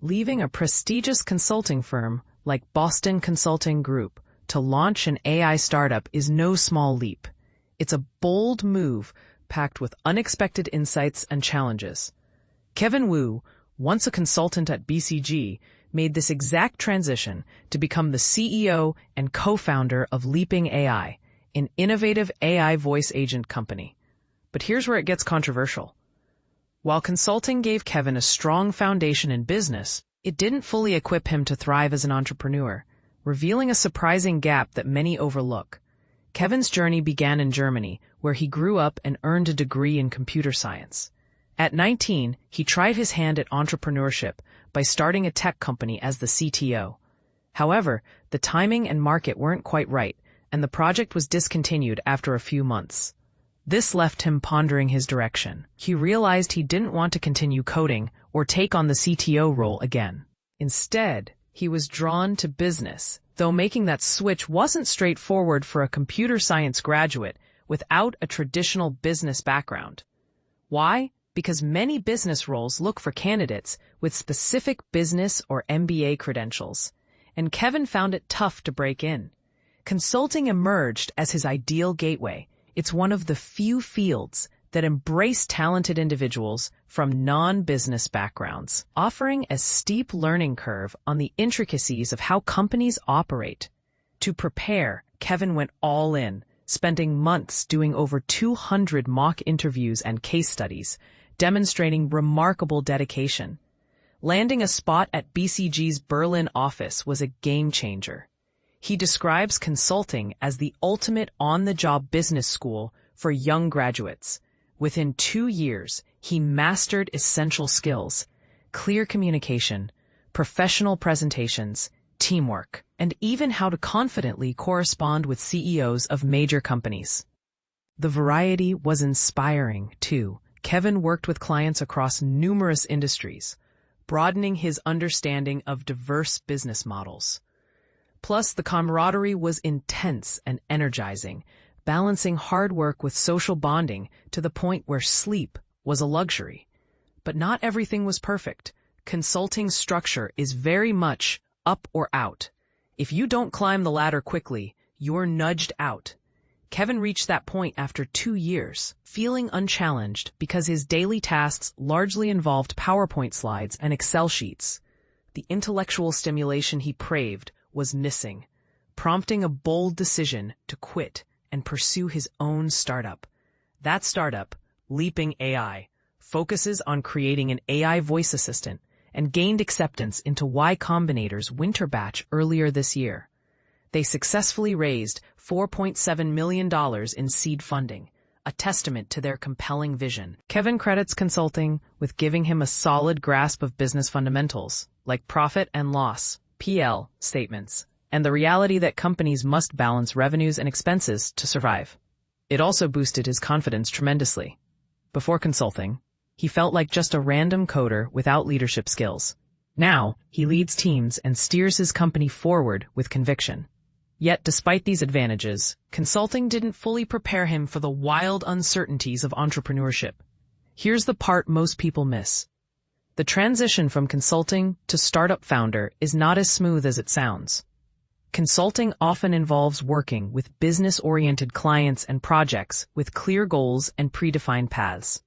Leaving a prestigious consulting firm like Boston Consulting Group to launch an AI startup is no small leap. It's a bold move packed with unexpected insights and challenges. Kevin Wu, once a consultant at BCG, made this exact transition to become the CEO and co-founder of Leaping AI, an innovative AI voice agent company. But here's where it gets controversial. While consulting gave Kevin a strong foundation in business, it didn't fully equip him to thrive as an entrepreneur, revealing a surprising gap that many overlook. Kevin's journey began in Germany, where he grew up and earned a degree in computer science. At 19, he tried his hand at entrepreneurship by starting a tech company as the CTO. However, the timing and market weren't quite right, and the project was discontinued after a few months. This left him pondering his direction. He realized he didn't want to continue coding or take on the CTO role again. Instead, he was drawn to business, though making that switch wasn't straightforward for a computer science graduate without a traditional business background. Why? Because many business roles look for candidates with specific business or MBA credentials, and Kevin found it tough to break in. Consulting emerged as his ideal gateway. It's one of the few fields that embrace talented individuals from non-business backgrounds, offering a steep learning curve on the intricacies of how companies operate. To prepare, Kevin went all in, spending months doing over 200 mock interviews and case studies, demonstrating remarkable dedication. Landing a spot at BCG's Berlin office was a game changer. He describes consulting as the ultimate on-the-job business school for young graduates. Within 2 years, he mastered essential skills: clear communication, professional presentations, teamwork, and even how to confidently correspond with CEOs of major companies. The variety was inspiring, too. Kevin worked with clients across numerous industries, broadening his understanding of diverse business models. Plus, the camaraderie was intense and energizing, balancing hard work with social bonding to the point where sleep was a luxury. But not everything was perfect. Consulting structure is very much up or out. If you don't climb the ladder quickly, you're nudged out. Kevin reached that point after 2 years, feeling unchallenged because his daily tasks largely involved PowerPoint slides and Excel sheets. The intellectual stimulation he craved was missing, prompting a bold decision to quit and pursue his own startup. That startup, Leaping AI, focuses on creating an AI voice assistant and gained acceptance into Y Combinator's winter batch earlier this year. They successfully raised $4.7 million in seed funding, a testament to their compelling vision. Kevin credits consulting with giving him a solid grasp of business fundamentals, like profit and loss, PL, statements, and the reality that companies must balance revenues and expenses to survive. It also boosted his confidence tremendously. Before consulting, he felt like just a random coder without leadership skills. Now, he leads teams and steers his company forward with conviction. Yet, despite these advantages, consulting didn't fully prepare him for the wild uncertainties of entrepreneurship. Here's the part most people miss. The transition from consulting to startup founder is not as smooth as it sounds. Consulting often involves working with business-oriented clients and projects with clear goals and predefined paths.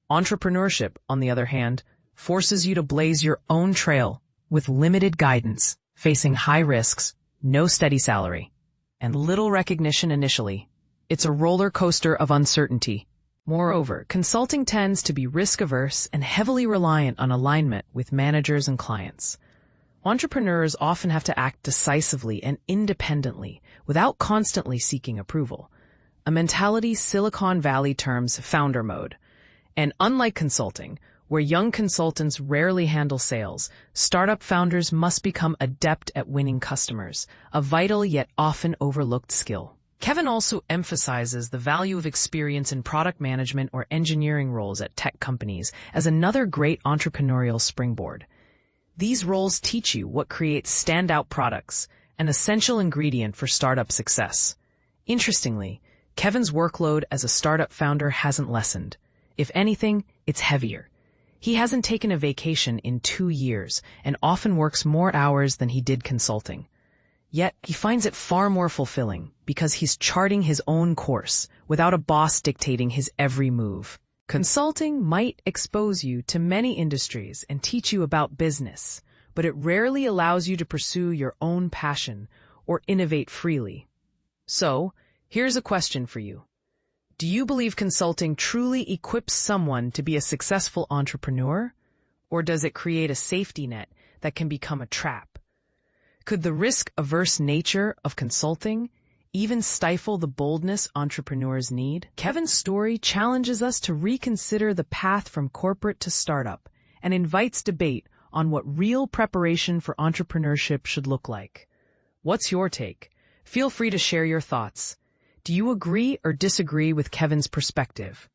Entrepreneurship, on the other hand, forces you to blaze your own trail with limited guidance, facing high risks, no steady salary, and little recognition initially. It's a roller coaster of uncertainty. Moreover, consulting tends to be risk-averse and heavily reliant on alignment with managers and clients. Entrepreneurs often have to act decisively and independently without constantly seeking approval, a mentality Silicon Valley terms founder mode. And unlike consulting, where young consultants rarely handle sales, startup founders must become adept at winning customers, a vital yet often overlooked skill. Kevin also emphasizes the value of experience in product management or engineering roles at tech companies as another great entrepreneurial springboard. These roles teach you what creates standout products, an essential ingredient for startup success. Interestingly, Kevin's workload as a startup founder hasn't lessened. If anything, it's heavier. He hasn't taken a vacation in 2 years and often works more hours than he did consulting. Yet he finds it far more fulfilling because he's charting his own course without a boss dictating his every move. Consulting might expose you to many industries and teach you about business, but it rarely allows you to pursue your own passion or innovate freely. So, here's a question for you. Do you believe consulting truly equips someone to be a successful entrepreneur? Or does it create a safety net that can become a trap? Could the risk-averse nature of consulting even stifle the boldness entrepreneurs need? Kevin's story challenges us to reconsider the path from corporate to startup and invites debate on what real preparation for entrepreneurship should look like. What's your take? Feel free to share your thoughts. Do you agree or disagree with Kevin's perspective?